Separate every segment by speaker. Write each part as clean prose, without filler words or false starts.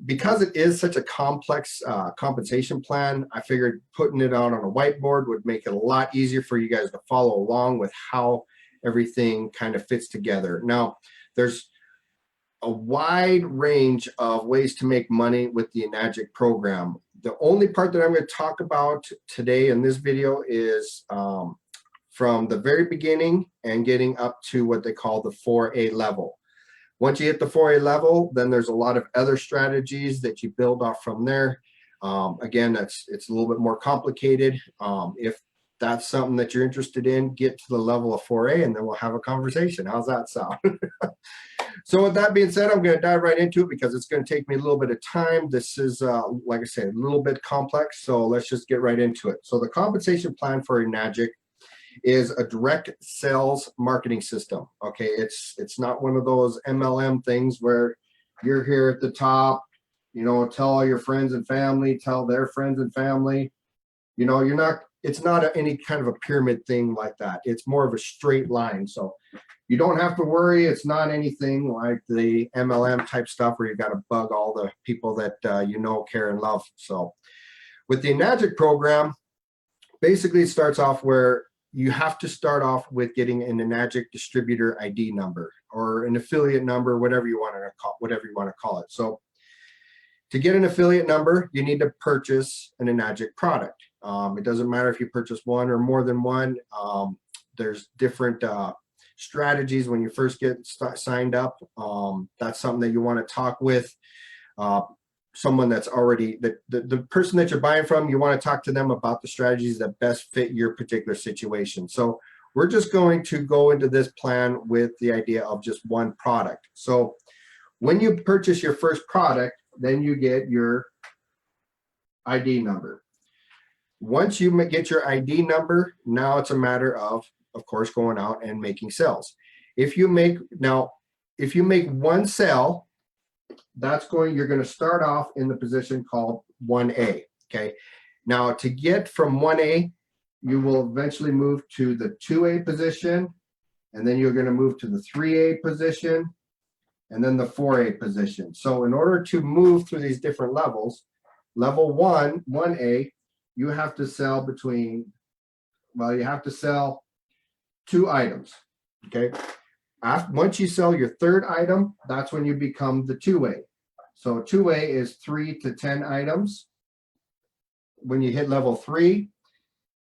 Speaker 1: because it is such a complex compensation plan, I figured putting it out on a whiteboard would make it a lot easier for you guys to follow along with how everything kind of fits together. Now, there's a wide range of ways to make money with the Enagic program. The only part that I'm going to talk about today in this video is from the very beginning and getting up to what they call the 4A level. Once you hit the 4A level, then there's a lot of other strategies that you build off from there. Again, it's a little bit more complicated. If that's something that you're interested in, get to the level of 4A and then we'll have a conversation. How's that sound? So with that being said, I'm going to dive right into it because it's going to take me a little bit of time. This is, like I said, a little bit complex. So let's just get right into it. So the compensation plan for Enagic is a direct sales marketing system. Okay, it's not one of those MLM things where you're here at the top, you know, tell all your friends and family, tell their friends and family. You know, it's not any kind of a pyramid thing like that. It's more of a straight line. So you don't have to worry. It's not anything like the MLM type stuff where you got to bug all the people that you know, care, and love. So with the Enagic program, basically it starts off where you have to start off with getting an Enagic distributor ID number or an affiliate number, whatever you want to call it. So to get an affiliate number, you need to purchase an Enagic product. It doesn't matter if you purchase one or more than one. There's different strategies when you first get signed up. That's something that you want to talk with someone that's already, the person that you're buying from, you want to talk to them about the strategies that best fit your particular situation. So we're just going to go into this plan with the idea of just one product. So when you purchase your first product, then you get your ID number. Once you get your ID number, now it's a matter of course, going out and making sales. If you make one sale, you're going to start off in the position called 1A. Okay. Now to get from 1A, you will eventually move to the 2A position, and then you're going to move to the 3A position, and then the 4A position. So in order to move through these different levels, level 1A, you have to sell you have to sell 2 items. Okay. Once you sell your third item, that's when you become the 2A. So 2A is 3 to 10 items. When you hit level 3,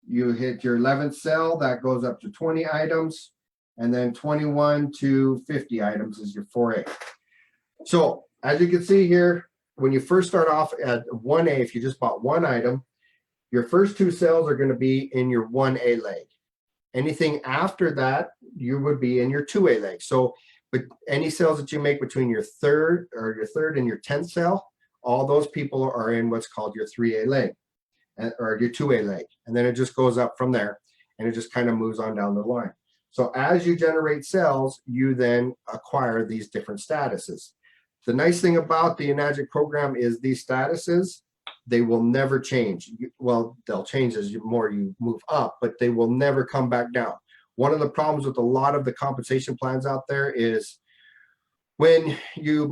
Speaker 1: you hit your 11th sell, that goes up to 20 items, and then 21 to 50 items is your 4A. So as you can see here, when you first start off at 1A, if you just bought one item, your first 2 sales are going to be in your 1A leg. Anything after that, you would be in your 2A leg. So, but any sales that you make between your third and your 10th sale, all those people are in what's called your 3A leg or your 2A leg. And then it just goes up from there and it just kind of moves on down the line. So as you generate sales, you then acquire these different statuses. The nice thing about the Enagic program is these statuses, they will never change. Well, they'll change as more you move up, but they will never come back down. One of the problems with a lot of the compensation plans out there is when you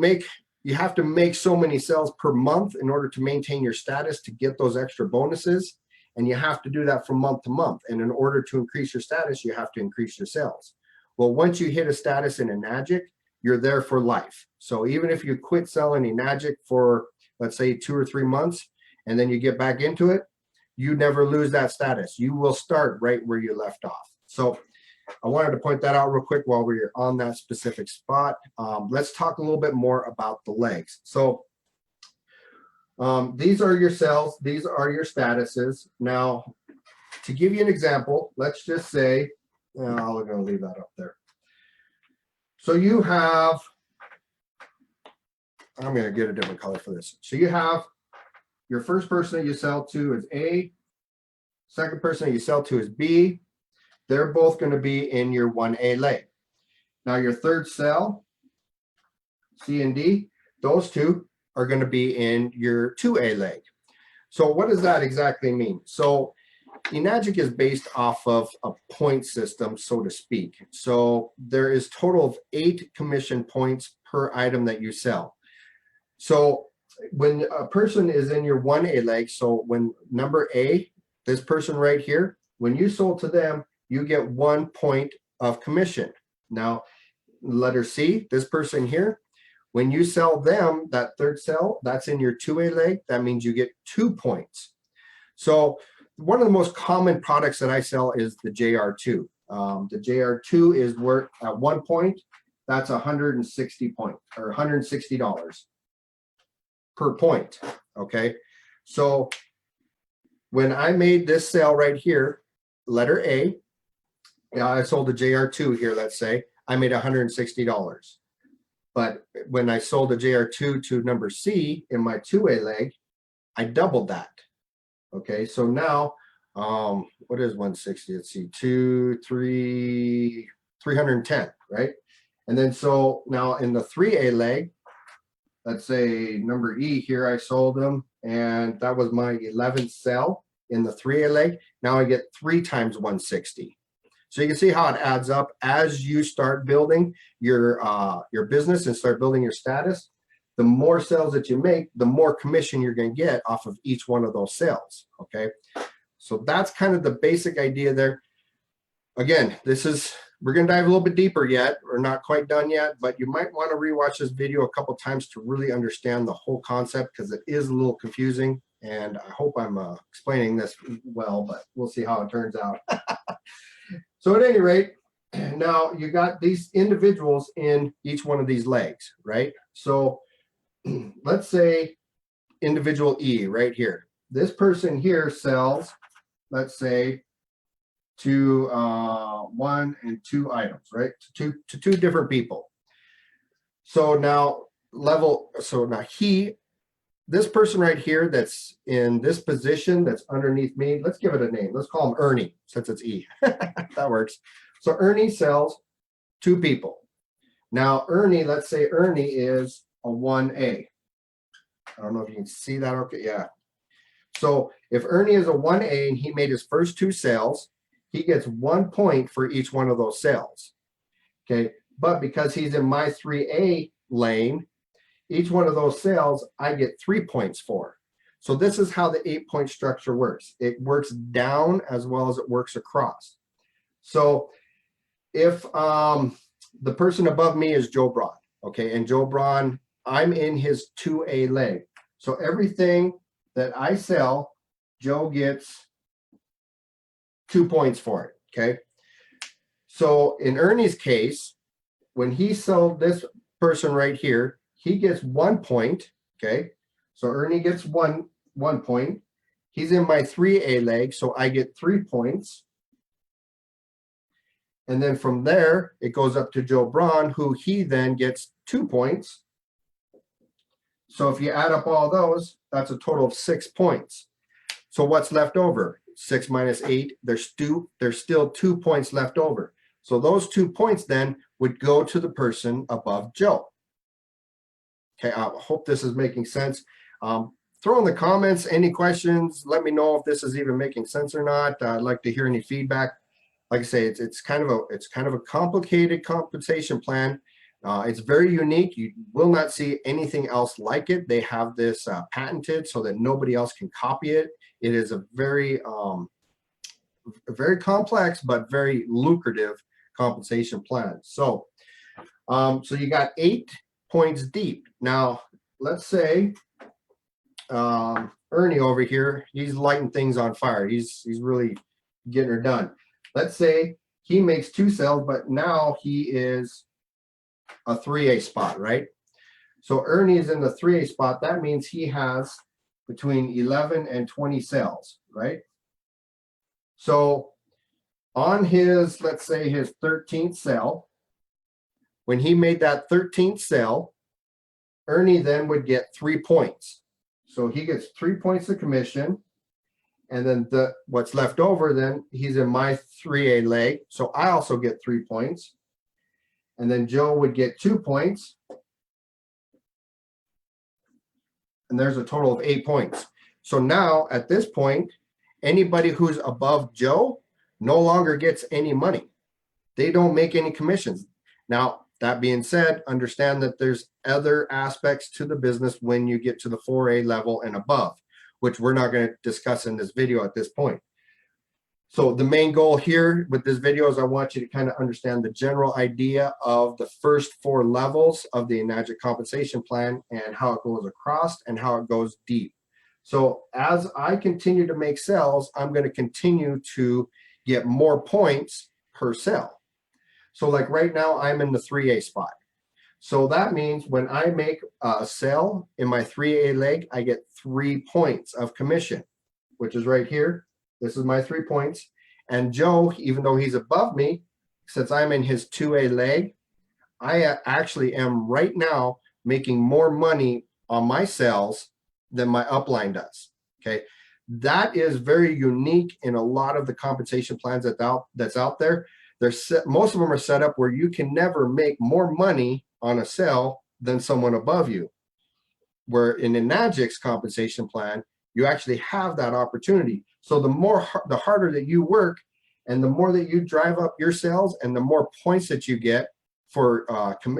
Speaker 1: have to make so many sales per month in order to maintain your status to get those extra bonuses. And you have to do that from month to month. And in order to increase your status, you have to increase your sales. Well, once you hit a status in Enagic, you're there for life. So even if you quit selling Enagic for, let's say, 2 or 3 months, and then you get back into it, you never lose that status. You will start right where you left off. So I wanted to point that out real quick while we're on that specific spot. Let's talk a little bit more about the legs. So these are your sales. These are your statuses. Now, to give you an example, let's just say, I'm going to leave that up there. So you have, I'm going to get a different color for this. So you have your first person that you sell to is A. Second person that you sell to is B. They're both going to be in your 1A leg. Now your third sell, C and D, those two are going to be in your 2A leg. So what does that exactly mean? So Enagic is based off of a point system, so to speak. So there is total of 8 commission points per item that you sell. So when a person is in your 1A leg, so when number A, this person right here, when you sold to them, you get 1 point of commission. Now, letter C, this person here, when you sell them, that third sell, that's in your 2A leg, that means you get 2 points. So one of the most common products that I sell is the JR2. The JR2 is worth at 1 point, that's 160 points or $160 per point. Okay. So when I made this sale right here, letter A, I sold a JR2 here, let's say, I made $160. But when I sold a JR2 to number C in my 2A leg, I doubled that. Okay, so now, what is 160? Let's see, 310, right? And then so now in the 3A leg, let's say number E here, I sold them, and that was my 11th sell in the 3A leg. Now I get 3 times 160. So you can see how it adds up as you start building your business and start building your status. The more sales that you make, the more commission you're going to get off of each one of those sales. Okay, so that's kind of the basic idea there. Again, we're going to dive a little bit deeper yet. We're not quite done yet, but you might want to rewatch this video a couple times to really understand the whole concept, because it is a little confusing. And I hope I'm explaining this well, but we'll see how it turns out. So at any rate, now you got these individuals in each one of these legs, right? So let's say individual E right here. This person here sells, let's say, to 1 and 2 items, right? To two different people. So now this person right here that's in this position that's underneath me, let's give it a name. Let's call him Ernie, since it's E. That works. So Ernie sells 2 people. Now Ernie, let's say Ernie is a 1A. I don't know if you can see that. Okay, yeah. So if Ernie is a 1A and he made his first 2 sales, he gets 1 point for each one of those sales. Okay, but because he's in my 3A lane, each one of those sales I get 3 points for. So this is how the 8-point structure works. It works down as well as it works across. So if the person above me is Joe Braun, okay, and Joe Braun, I'm in his 2A leg. So everything that I sell, Joe gets 2 points for it, okay? So in Ernie's case, when he sold this person right here, he gets 1 point, okay? So Ernie gets one point. He's in my 3A leg, so I get 3 points. And then from there, it goes up to Joe Braun, who he then gets 2 points. So if you add up all those, that's a total of 6 points. So what's left over? 6 minus 8, there's still 2 points left over. So those 2 points then would go to the person above Joe. Okay, I hope this is making sense. Throw in the comments any questions. Let me know if this is even making sense or not. I'd like to hear any feedback. Like I say, it's kind of a complicated compensation plan. It's very unique. You will not see anything else like it. They have this patented so that nobody else can copy it. It is a very complex but very lucrative compensation plan. So you got 8 points deep. Now let's say Ernie over here, he's lighting things on fire. He's really getting her done. Let's say he makes 2 sales, but now he is a 3A spot, right? So Ernie is in the 3A spot. That means he has between 11 and 20 sales, right? So on his, let's say his 13th sale, when he made that 13th sale, Ernie then would get 3 points. So he gets 3 points of commission. And then what's left over, then he's in my 3A leg. So I also get 3 points. And then Joe would get 2 points. And there's a total of 8 points. So now at this point, anybody who's above Joe no longer gets any money. They don't make any commissions. Now, that being said, understand that there's other aspects to the business when you get to the 4A level and above, which we're not going to discuss in this video at this point. So the main goal here with this video is I want you to kind of understand the general idea of the first 4 levels of the Enagic compensation plan and how it goes across and how it goes deep. So as I continue to make sales, I'm going to continue to get more points per sale. So like right now, I'm in the 3A spot. So that means when I make a sale in my 3A leg, I get 3 points of commission, which is right here. This is my 3 points. And Joe, even though he's above me, since I'm in his 2A leg, I actually am right now making more money on my sales than my upline does. Okay. That is very unique in a lot of the compensation plans that's out there. Most of them are set up where you can never make more money on a sale than someone above you. Where in Enagic's compensation plan, you actually have that opportunity. So the harder that you work and the more that you drive up your sales and the more points that you get for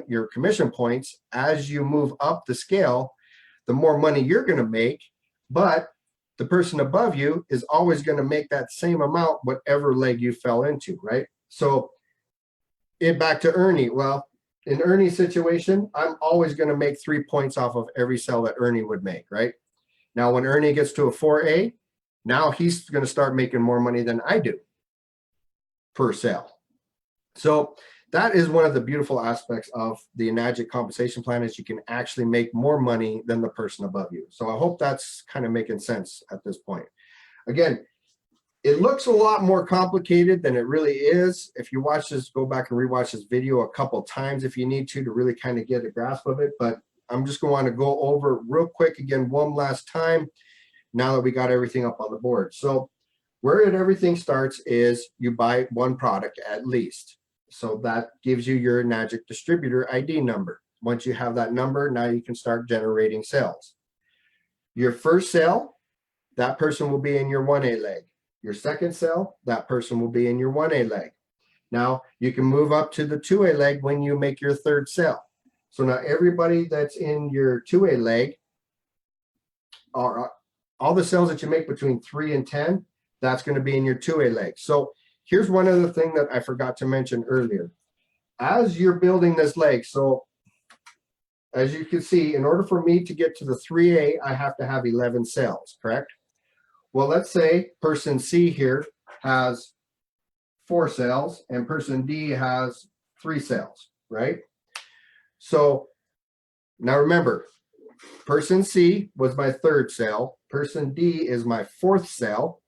Speaker 1: your commission points as you move up the scale, the more money you're going to make. But the person above you is always going to make that same amount, whatever leg you fell into, right? So back to Ernie. Well, in Ernie's situation, I'm always going to make 3 points off of every sale that Ernie would make, right? Now, when Ernie gets to a 4A, now he's going to start making more money than I do per sale. So that is one of the beautiful aspects of the Enagic compensation plan is you can actually make more money than the person above you. So I hope that's kind of making sense at this point. Again, it looks a lot more complicated than it really is. If you watch this, go back and rewatch this video a couple times if you need to really kind of get a grasp of it. But I'm just going to go over real quick again one last time now that we got everything up on the board. So where everything starts is you buy one product at least. So that gives you your Enagic distributor ID number. Once you have that number, now you can start generating sales. Your first sale, that person will be in your 1A leg. Your second sale, that person will be in your 1A leg. Now you can move up to the 2A leg when you make your third sale. So now everybody that's in your 2A leg, are all the sales that you make between 3 and 10, that's going to be in your 2A leg. So here's one other thing that I forgot to mention earlier. As you're building this leg, so as you can see, in order for me to get to the 3A, I have to have 11 sales, correct? Well, let's say person C here has 4 sales and person D has 3 sales, right? So now remember, person C was my 3rd sale. Person D is my 4th sale.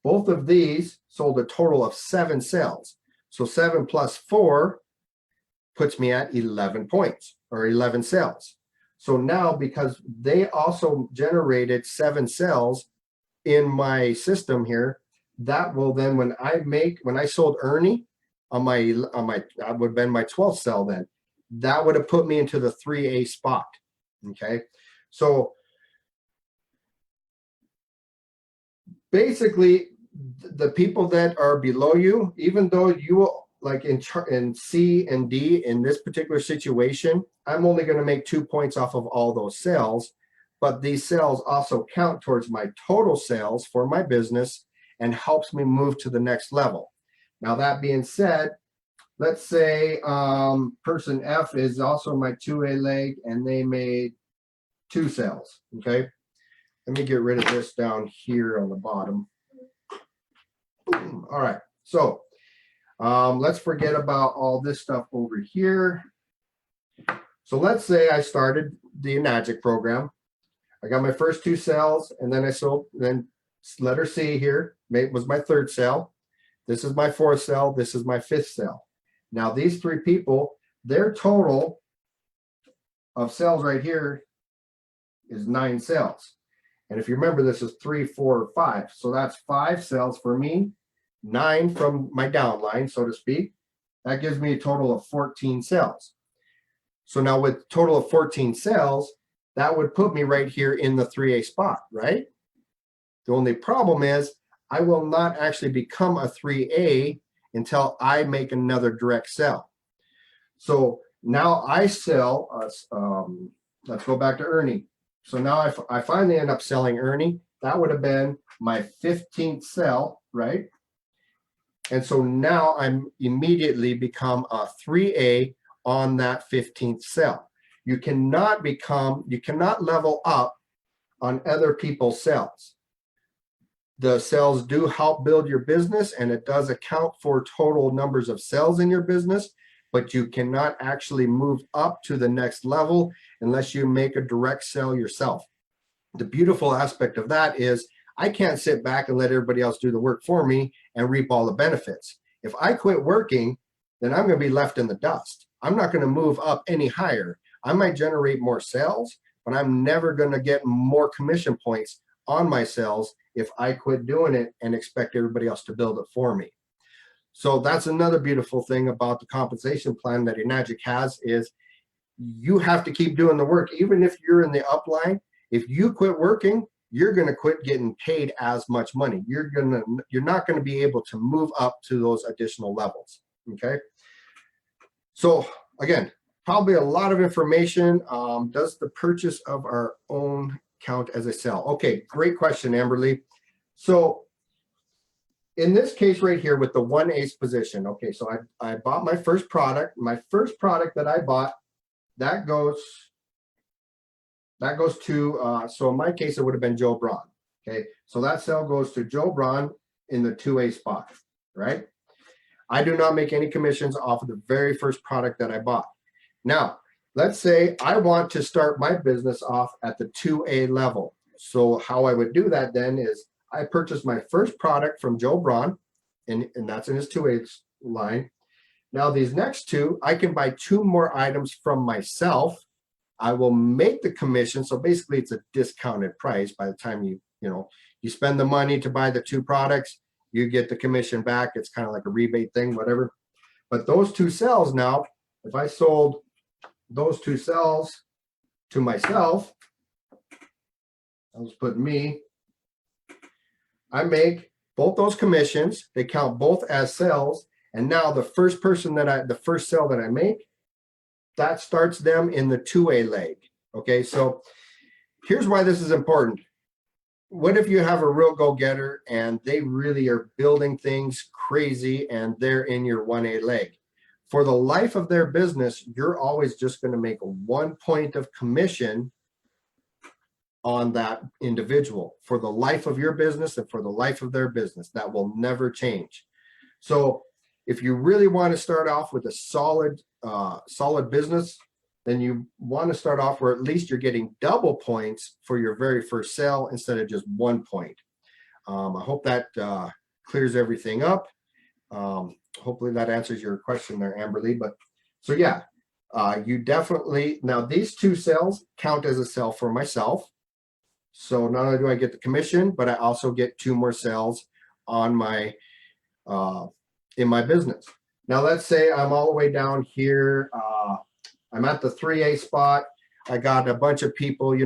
Speaker 1: Both of these sold a total of 7 sales. So 7 plus 4 puts me at 11 points or 11 sales. So now because they also generated 7 sales in my system here, that will then when I sold Ernie on that would have been my 12th sale then, that would have put me into the 3A spot. Okay. So basically the people that are below you, even though you like in C and D in this particular situation, I'm only going to make 2 points off of all those sales, but these sales also count towards my total sales for my business and helps me move to the next level. Now that being said, let's say person F is also my 2A leg and they made 2 sales. Okay, let me get rid of this down here on the bottom. Boom. All right, so let's forget about all this stuff over here. So let's say I started the Enagic program. I got my first 2 sales and then I sold, then letter C here was my 3rd sale. This is my 4th sale. This is my 5th sale. Now these 3 people, their total of sales right here is 9 sales. And if you remember, this is 3, 4, 5. So that's 5 sales for me, 9 from my downline, so to speak. That gives me a total of 14 sales. So now with a total of 14 sales, that would put me right here in the 3A spot, right? The only problem is I will not actually become a 3A until I make another direct sell. So now I sell, let's go back to Ernie. So now I finally end up selling Ernie. That would have been my 15th sell, right? And so now I'm immediately become a 3A on that 15th sell. You cannot level up on other people's cells. The cells do help build your business, and it does account for total numbers of cells in your business, but you cannot actually move up to the next level unless you make a direct sell yourself. The beautiful aspect of that is I can't sit back and let everybody else do the work for me and reap all the benefits. If I quit working, then I'm going to be left in the dust. I'm not going to move up any higher. I might generate more sales, but I'm never going to get more commission points on my sales if I quit doing it and expect everybody else to build it for me. So that's another beautiful thing about the compensation plan that Enagic has is you have to keep doing the work. Even if you're in the upline, if you quit working, you're going to quit getting paid as much money. You're not going to be able to move up to those additional levels. Okay. So again, probably a lot of information. Does the purchase of our own count as a sell? Okay, great question, Amberly. So in this case right here with the 1 ace position, okay, so I bought my first product. My first product that I bought, that goes to, so in my case, it would have been Joe Braun. Okay, so that sell goes to Joe Braun in the 2A spot, right? I do not make any commissions off of the very first product that I bought. Now, let's say I want to start my business off at the 2A level. So how I would do that then is I purchased my first product from Joe Braun, and that's in his 2A line. Now these next two, I can buy 2 more items from myself. I will make the commission. So basically it's a discounted price. By the time you spend the money to buy the 2 products, you get the commission back. It's kind of like a rebate thing, whatever. But those 2 cells now, if I sold those 2 cells to myself, I'll just put me, I make both those commissions. They count both as cells. And now the first cell that I make, that starts them in the 2A leg. Okay, so here's why this is important. What if you have a real go-getter and they really are building things crazy and they're in your 1A leg? For the life of their business, you're always just going to make 1 point of commission on that individual for the life of your business and for the life of their business. That will never change. So if you really want to start off with a solid business, then you want to start off where at least you're getting double points for your very first sale instead of just 1 point. I hope that clears everything up. Hopefully that answers your question there, Amberly. But so yeah, you definitely, now these 2 sales count as a sale for myself. So not only do I get the commission, but I also get 2 more sales on my in my business. Now let's say I'm all the way down here. I'm at the 3A spot. I got a bunch of people,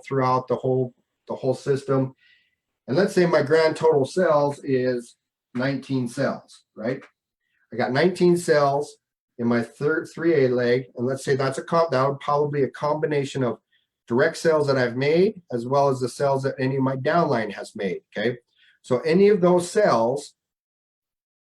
Speaker 1: throughout the whole system. And let's say my grand total sales is 19 sales, right? I got 19 sales in my 3A leg. And let's say that would probably be a combination of direct sales that I've made, as well as the sales that any of my downline has made, okay? So any of those sales,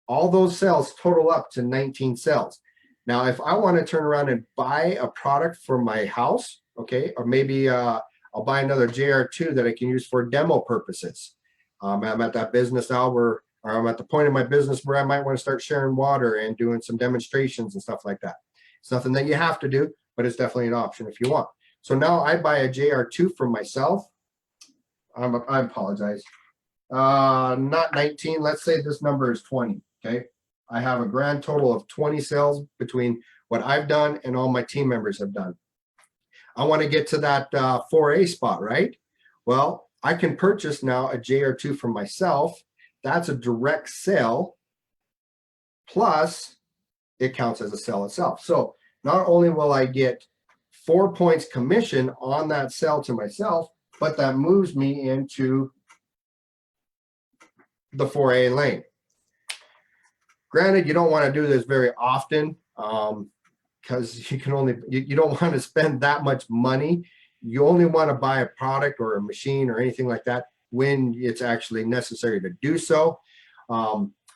Speaker 1: all those sales total up to 19 sales. Now, if I want to turn around and buy a product for my house, okay, or maybe I'll buy another JR2 that I can use for demo purposes. I'm at that business now or I'm at the point in my business where I might want to start sharing water and doing some demonstrations and stuff like that. It's nothing that you have to do, but it's definitely an option if you want. So now I buy a JR2 for myself. I apologize. Not 19. Let's say this number is 20. Okay. I have a grand total of 20 sales between what I've done and all my team members have done. I want to get to that 4A spot, right? Well, I can purchase now a JR2 for myself. That's a direct sale. Plus, it counts as a sell itself. So not only will I get 4 points commission on that sell to myself, but that moves me into the 4A lane. Granted, you don't want to do this very often because you can only, you don't want to spend that much money. You only want to buy a product or a machine or anything like that when it's actually necessary to do so.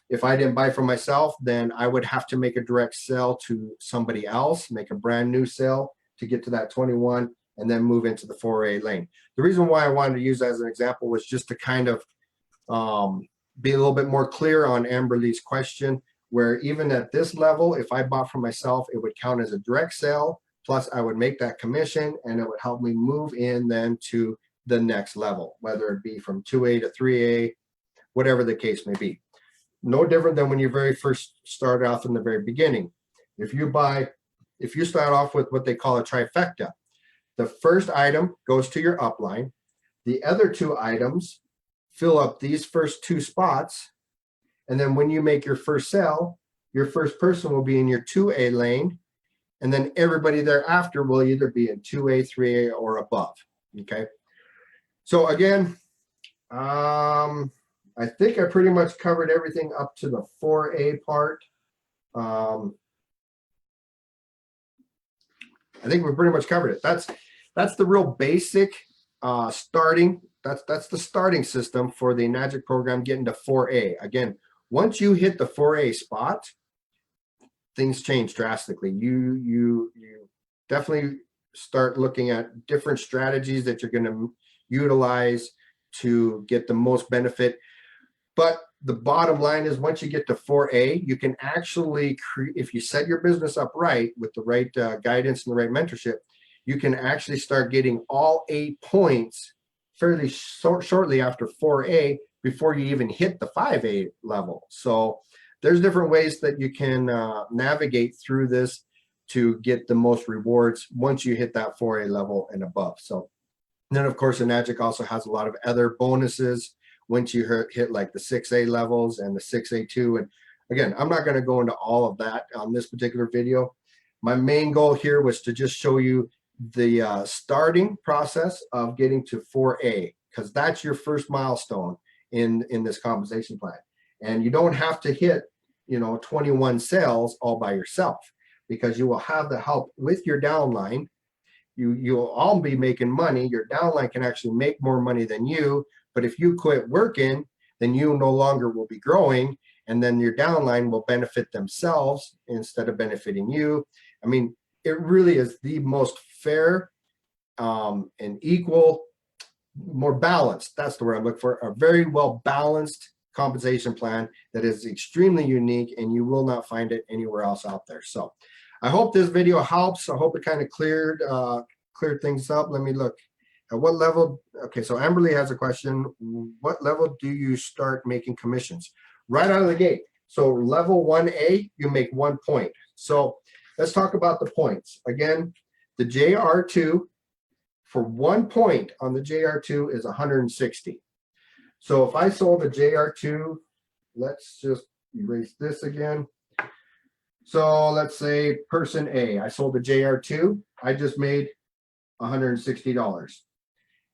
Speaker 1: If I didn't buy for myself, then I would have to make a direct sale to somebody else, make a brand new sale to get to that 21 and then move into the 4A lane. The reason why I wanted to use that as an example was just to kind of be a little bit more clear on Amberly's question, where even at this level, if I bought for myself, it would count as a direct sale, plus I would make that commission and it would help me move in then to the next level, whether it be from 2A to 3A, whatever the case may be. No different than when you very first start off in the very beginning. If you start off with what they call a trifecta, the first item goes to your upline. The other two items fill up these first two spots. And then when you make your first sale, your first person will be in your 2A lane. And then everybody thereafter will either be in 2A, 3A, or above. Okay. So again, I think I pretty much covered everything up to the 4A part. I think we pretty much covered it. That's the real basic starting. That's the starting system for the Enagic program getting to 4A. Again, once you hit the 4A spot, things change drastically. You definitely start looking at different strategies that you're going to utilize to get the most benefit. But the bottom line is once you get to 4A, you can actually, if you set your business up right with the right guidance and the right mentorship, you can actually start getting all 8 points fairly shortly after 4A before you even hit the 5A level. So there's different ways that you can navigate through this to get the most rewards once you hit that 4A level and above. So then, of course, Enagic also has a lot of other bonuses once you hit like the 6A levels and the 6A2. And again, I'm not going to go into all of that on this particular video. My main goal here was to just show you the starting process of getting to 4A, because that's your first milestone in this compensation plan. And you don't have to hit 21 sales all by yourself, because you will have the help with your downline. You'll all be making money. Your downline can actually make more money than you. But if you quit working, then you no longer will be growing, and then your downline will benefit themselves instead of benefiting you. I mean, it really is the most fair and equal, more balanced. That's the word I'm looking for. A very well balanced compensation plan that is extremely unique, and you will not find it anywhere else out there. So I hope this video helps. I hope it kind of cleared things up. Let me look. At what level? Okay, so Amberly has a question. What level do you start making commissions? Right out of the gate. So level 1A, you make 1 point. So let's talk about the points. Again, the JR2 for 1 point on the JR2 is 160. So if I sold a JR2, let's just erase this again. So let's say person A, I sold a JR2, I just made $160.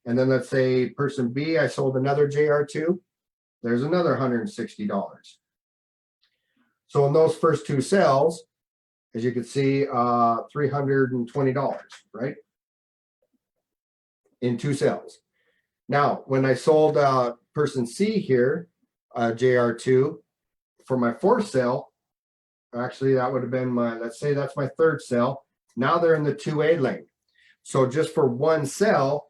Speaker 1: And then let's say person B, I sold another JR2, there's another $160. So in those first two sales, as you can see, $320, right? In two sales. Now, when I sold person C here, JR2, for my fourth sale, actually that would have been let's say that's my third sale. Now they're in the 2A lane. So just for one sale,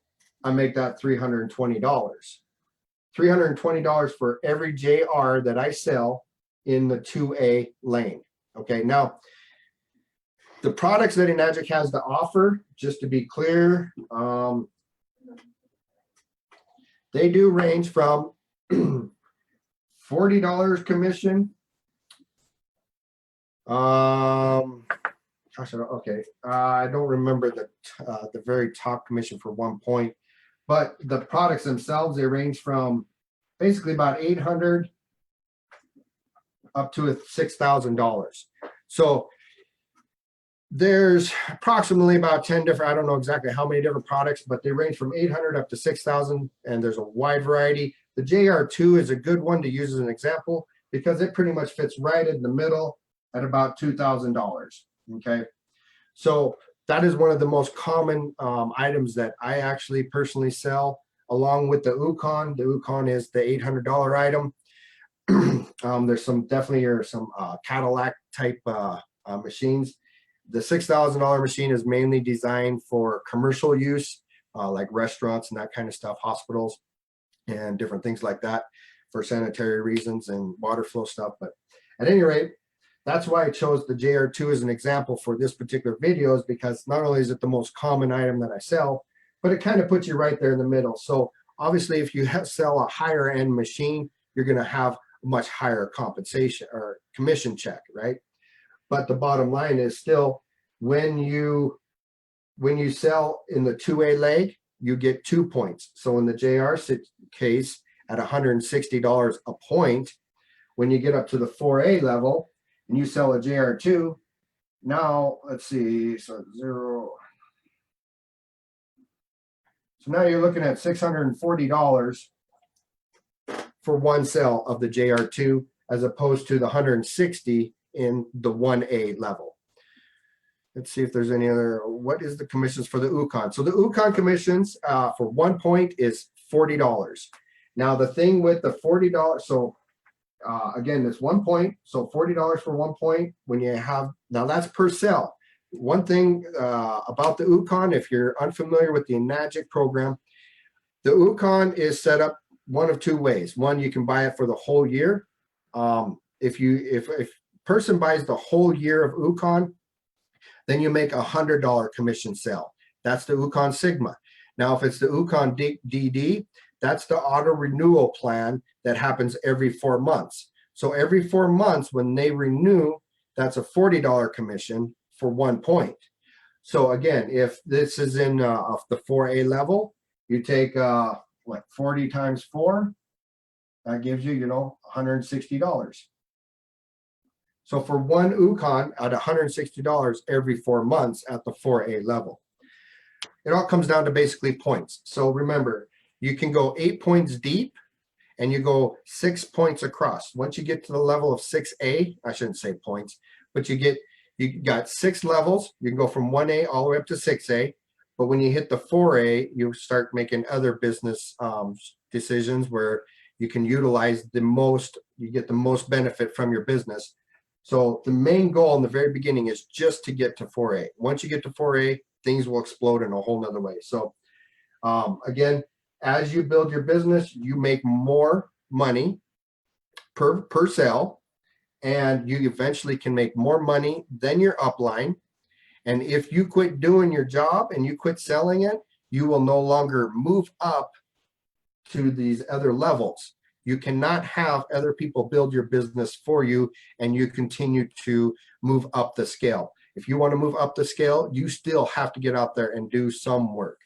Speaker 1: I make that $320. $320 for every JR that I sell in the 2A lane. Okay, now the products that Enagic has to offer, just to be clear, they do range from $40 commission. Gosh, okay, I don't remember the very top commission for 1 point, but the products themselves, they range from basically about $800 up to $6,000. So there's approximately about 10 different, I don't know exactly how many different products, but they range from 800 up to 6,000, and there's a wide variety. The JR2 is a good one to use as an example because it pretty much fits right in the middle at about $2,000. Okay, So that is one of the most common items that I actually personally sell, along with the Ukon. The Ukon is the $800 item. There's some Cadillac type machines. The $6,000 machine is mainly designed for commercial use, like restaurants and that kind of stuff, hospitals and different things like that, for sanitary reasons and water flow stuff. But at any rate, that's why I chose the JR2 as an example for this particular video, is because not only is it the most common item that I sell, but it kind of puts you right there in the middle. So obviously, if you sell a higher end machine, you're going to have a much higher compensation or commission check, right? But the bottom line is still, when you sell in the 2A leg, you get 2 points. So in the JR case, at $160 a point, when you get up to the 4A level and you sell a JR2, now let's see, so zero. So now you're looking at $640 for one sale of the JR2, as opposed to the $160 in the 1A level. Let's see if there's any other. What is the commissions for the Ukon? So the Ukon commissions for 1 point is $40. Now the thing with the $40, so again, it's 1 point, so $40 for 1 point. When you have, now that's per sale. One thing about the Ukon, if you're unfamiliar with the Enagic program, the Ukon is set up one of two ways. One, you can buy it for the whole year. If person buys the whole year of Ukon, then you make $100 commission sale. That's the Ukon Sigma. Now, if it's the Ukon DD, that's the auto renewal plan that happens every 4 months. So every 4 months when they renew, that's a $40 commission for 1 point. So again, if this is in the 4A level, you take 40 times 4, that gives you, $160. So for one Ukon at $160 every 4 months at the 4A level. It all comes down to basically points. So remember, you can go 8 points deep and you go 6 points across. Once you get to the level of 6A, I shouldn't say points, but you got 6 levels. You can go from 1A all the way up to 6A. But when you hit the 4A, you start making other business decisions where you can utilize you get the most benefit from your business. So the main goal in the very beginning is just to get to 4A. Once you get to 4A, things will explode in a whole nother way. So again, as you build your business, you make more money per sale, and you eventually can make more money than your upline. And if you quit doing your job and you quit selling it, you will no longer move up to these other levels. You cannot have other people build your business for you and you continue to move up the scale. If you want to move up the scale, you still have to get out there and do some work.